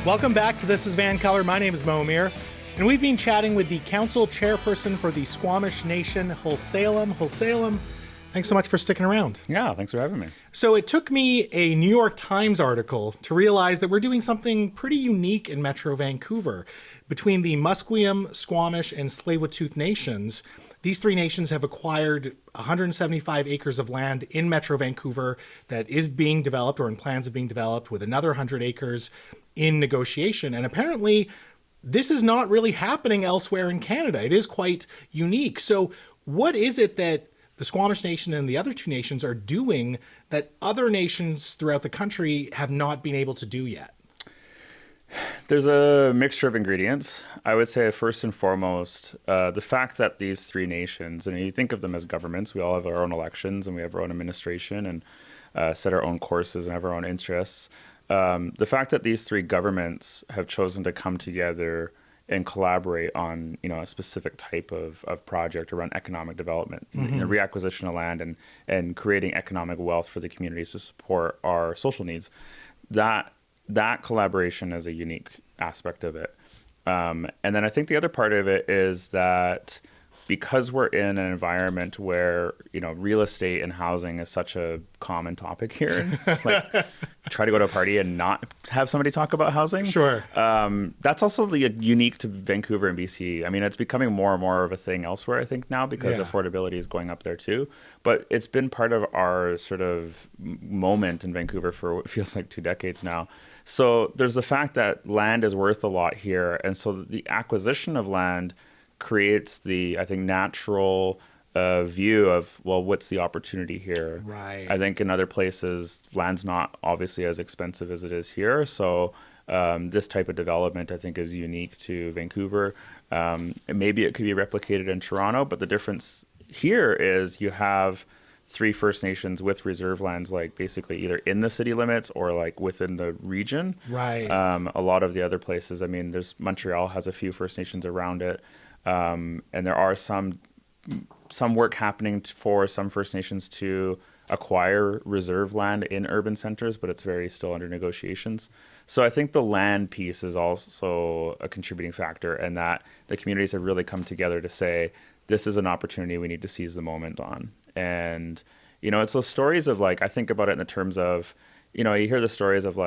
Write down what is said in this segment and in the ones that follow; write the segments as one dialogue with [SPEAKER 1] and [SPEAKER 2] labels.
[SPEAKER 1] Welcome back to This is VANCOLOUR. My name is Mo Amir, and we've been chatting with the council chairperson for the Squamish Nation, Khelsilem. Khelsilem, thanks so much for sticking around.
[SPEAKER 2] Yeah, thanks for having me. So
[SPEAKER 1] it took me a New York Times article to realize that we're doing something pretty unique in Metro Vancouver. Between the Musqueam, Squamish, and Tsleil-Waututh nations, these three nations have acquired 175 acres of land in Metro Vancouver that is being developed or in plans of being developed, with another 100 acres in negotiation. And apparently, this is not really happening elsewhere in Canada. It is quite unique. So what is it that the Squamish Nation and the other two nations are doing that other nations throughout the country have not been able to do yet?
[SPEAKER 2] There's a mixture of ingredients. I would say first and foremost, the fact that these three nations, and you think of them as governments, we all have our own elections and we have our own administration and set our own courses and have our own interests. The fact that these three governments have chosen to come together and collaborate on, a specific type of project around economic development, reacquisition of land and creating economic wealth for the communities to support our social needs, that collaboration is a unique aspect of it. And then I think the other part of it is that because we're in an environment where, real estate and housing is such a common topic here, like try to go to a party and not have somebody talk about housing.
[SPEAKER 1] Sure.
[SPEAKER 2] That's also unique to Vancouver and BC. I mean, it's becoming more and more of a thing elsewhere, I think, now because affordability is going up there too. But it's been part of our sort of moment in Vancouver for what feels like 2 decades now. So there's the fact that land is worth a lot here. And so the acquisition of land creates the, I think, natural view of, well, what's the opportunity here?
[SPEAKER 1] Right.
[SPEAKER 2] I think in other places, land's not obviously as expensive as it is here. So this type of development, I think, is unique to Vancouver. Maybe it could be replicated in Toronto, but the difference here is you have 3 First Nations with reserve lands, like basically either in the city limits or like within the region.
[SPEAKER 1] Right.
[SPEAKER 2] A lot of the other places, I mean, Montreal has a few First Nations around it. And there are some work happening for some First Nations to acquire reserve land in urban centers, but it's still under negotiations. So I think the land piece is also a contributing factor, and that the communities have really come together to say, this is an opportunity we need to seize the moment on. And, it's those stories of I think about it in the terms of, you hear the stories of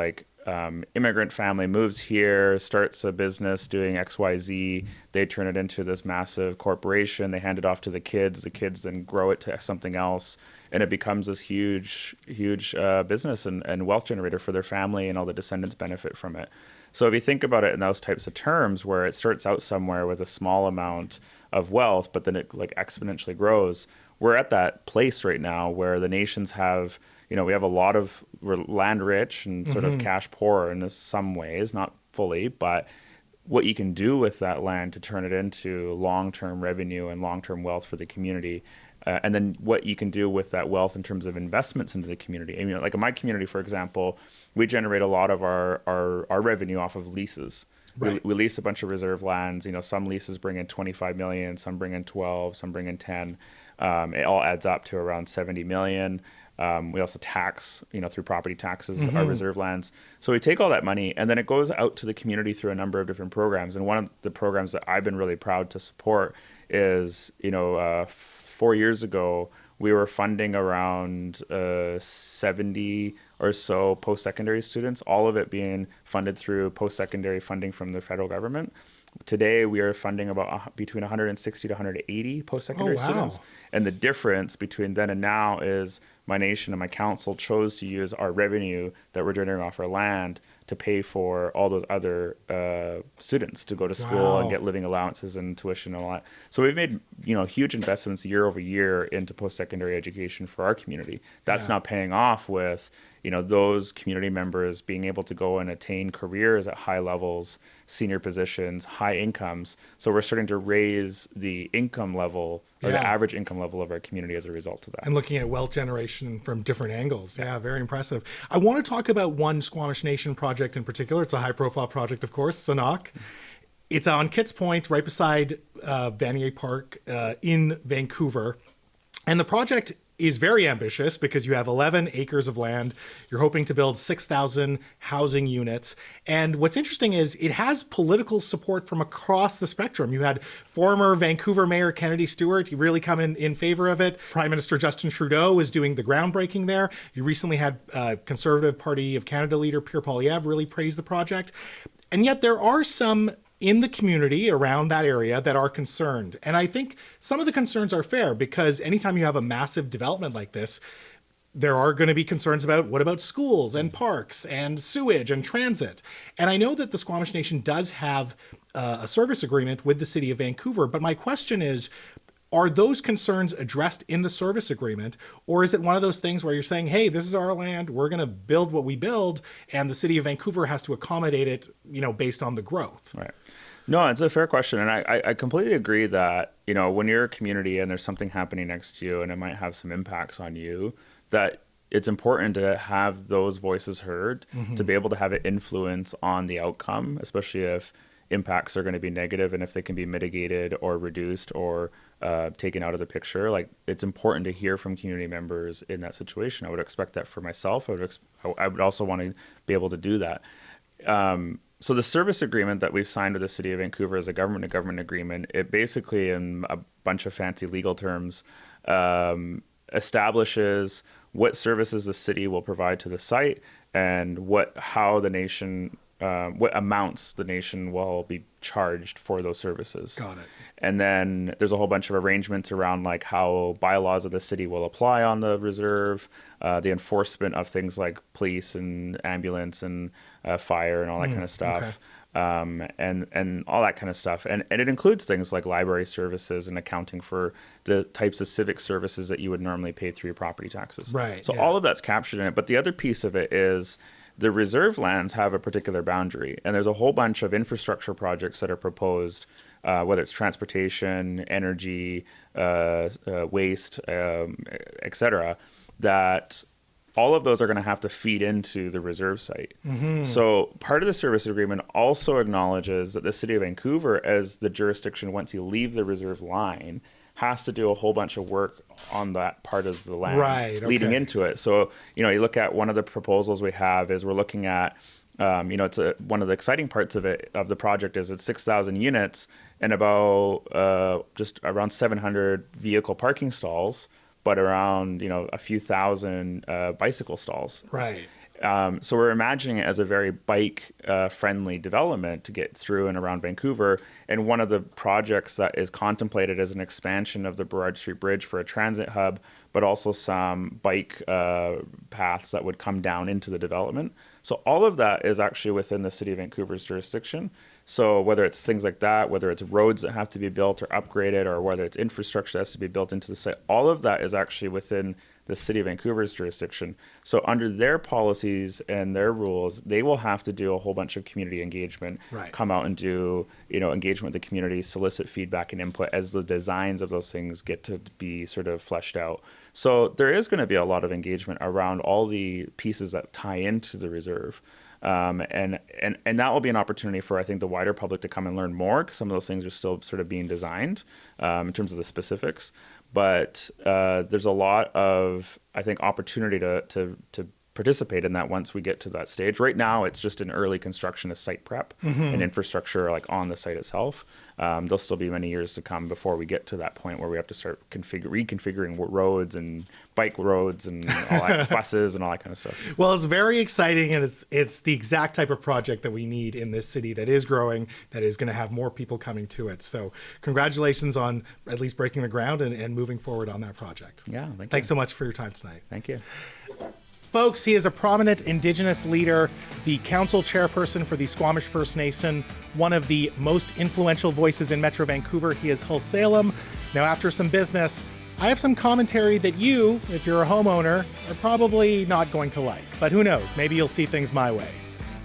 [SPEAKER 2] immigrant family moves here, starts a business doing XYZ. They turn it into this massive corporation. They hand it off to the kids. The kids then grow it to something else. And it becomes this huge business and wealth generator for their family, and all the descendants benefit from it. So if you think about it in those types of terms, where it starts out somewhere with a small amount of wealth, but then it exponentially grows, we're at that place right now where the nations have, we have a lot of land rich and sort of cash poor in some ways, not fully, but what you can do with that land to turn it into long-term revenue and long-term wealth for the community. And then what you can do with that wealth in terms of investments into the community. I mean, like in my community, for example, we generate a lot of our revenue off of leases. Right. We lease a bunch of reserve lands. Some leases bring in 25 million, some bring in 12, some bring in 10. It all adds up to around 70 million. We also tax, through property taxes, our reserve lands. So we take all that money and then it goes out to the community through a number of different programs. And one of the programs that I've been really proud to support is, 4 years ago, we were funding around 70 or so post-secondary students, all of it being funded through post-secondary funding from the federal government. Today, we are funding about between 160 to 180 post-secondary students. And the difference between then and now is my nation and my council chose to use our revenue that we're generating off our land to pay for all those other students to go to school and get living allowances and tuition and all that. So we've made huge investments year over year into post-secondary education for our community. That's now paying off with those community members being able to go and attain careers at high levels, senior positions, high incomes. So we're starting to raise the income level or the average income level of our community as a result of that.
[SPEAKER 1] And looking at wealth generation from different angles. Yeah, very impressive. I want to talk about one Squamish Nation project in particular. It's a high profile project, of course, Sanok. It's on Kitts Point, right beside Vanier Park in Vancouver. And the project is very ambitious because you have 11 acres of land. You're hoping to build 6,000 housing units. And what's interesting is it has political support from across the spectrum. You had former Vancouver Mayor Kennedy Stewart. He really come in favor of it. Prime Minister Justin Trudeau is doing the groundbreaking there. You recently had Conservative Party of Canada leader Pierre Poilievre really praise the project. And yet there are some in the community around that area that are concerned. And I think some of the concerns are fair because anytime you have a massive development like this, there are going to be concerns about what about schools and parks and sewage and transit. And I know that the Squamish Nation does have a service agreement with the City of Vancouver, but my question is, are those concerns addressed in the service agreement, or is it one of those things where you're saying, hey, this is our land, we're going to build what we build, and the City of Vancouver has to accommodate it, based on the growth?
[SPEAKER 2] Right. No, it's a fair question. And I completely agree that, when you're a community and there's something happening next to you and it might have some impacts on you, that it's important to have those voices heard, to be able to have an influence on the outcome, especially if impacts are going to be negative and if they can be mitigated or reduced or taken out of the picture. Like, it's important to hear from community members in that situation. I would expect that for myself. I would also want to be able to do that. So the service agreement that we've signed with the City of Vancouver is a government-to-government agreement. It basically, in a bunch of fancy legal terms, establishes what services the city will provide to the site and what amounts the nation will be charged for those services.
[SPEAKER 1] Got it.
[SPEAKER 2] And then there's a whole bunch of arrangements around like how bylaws of the city will apply on the reserve, the enforcement of things like police and ambulance and fire and all that kind of stuff. Okay. And all that kind of stuff. And it includes things like library services and accounting for the types of civic services that you would normally pay through your property taxes.
[SPEAKER 1] Right.
[SPEAKER 2] So all of that's captured in it. But the other piece of it is the reserve lands have a particular boundary, and there's a whole bunch of infrastructure projects that are proposed, whether it's transportation, energy, waste, et cetera, that all of those are going to have to feed into the reserve site. So part of the service agreement also acknowledges that the City of Vancouver, as the jurisdiction once you leave the reserve line, has to do a whole bunch of work on that part of the land leading into it. So, you look at one of the proposals we have is we're looking at, it's one of the exciting parts of the project is it's 6,000 units and about just around 700 vehicle parking stalls, but around, a few thousand bicycle stalls.
[SPEAKER 1] Right.
[SPEAKER 2] So we're imagining it as a very bike-friendly development to get through and around Vancouver. And one of the projects that is contemplated is an expansion of the Burrard Street Bridge for a transit hub, but also some bike paths that would come down into the development. So all of that is actually within the City of Vancouver's jurisdiction. So whether it's things like that, whether it's roads that have to be built or upgraded, or whether it's infrastructure that has to be built into the site, all of that is actually within the City of Vancouver's jurisdiction. So under their policies and their rules, they will have to do a whole bunch of community engagement, come out and do, engagement with the community, solicit feedback and input as the designs of those things get to be sort of fleshed out. So there is going to be a lot of engagement around all the pieces that tie into the reserve. And that will be an opportunity for, I think, the wider public to come and learn more, because some of those things are still sort of being designed in terms of the specifics. But there's a lot of, I think, opportunity to participate in that once we get to that stage. Right now, it's just an early construction of site prep and infrastructure like on the site itself. There'll still be many years to come before we get to that point where we have to start reconfiguring roads and bike roads and all that, buses and all that kind of stuff.
[SPEAKER 1] Well, it's very exciting, and it's the exact type of project that we need in this city that is growing, that is going to have more people coming to it. So congratulations on at least breaking the ground and moving forward on that project.
[SPEAKER 2] Yeah,
[SPEAKER 1] thanks so much for your time tonight.
[SPEAKER 2] Thank you.
[SPEAKER 1] Folks, he is a prominent Indigenous leader, the council chairperson for the Squamish First Nation, one of the most influential voices in Metro Vancouver. He is Khelsilem. Now, after some business, I have some commentary that you, if you're a homeowner, are probably not going to like. But who knows? Maybe you'll see things my way.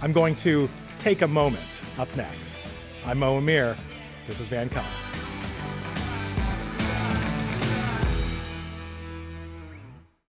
[SPEAKER 1] I'm going to take a moment up next. I'm Mo Amir. This is VANCOLOUR.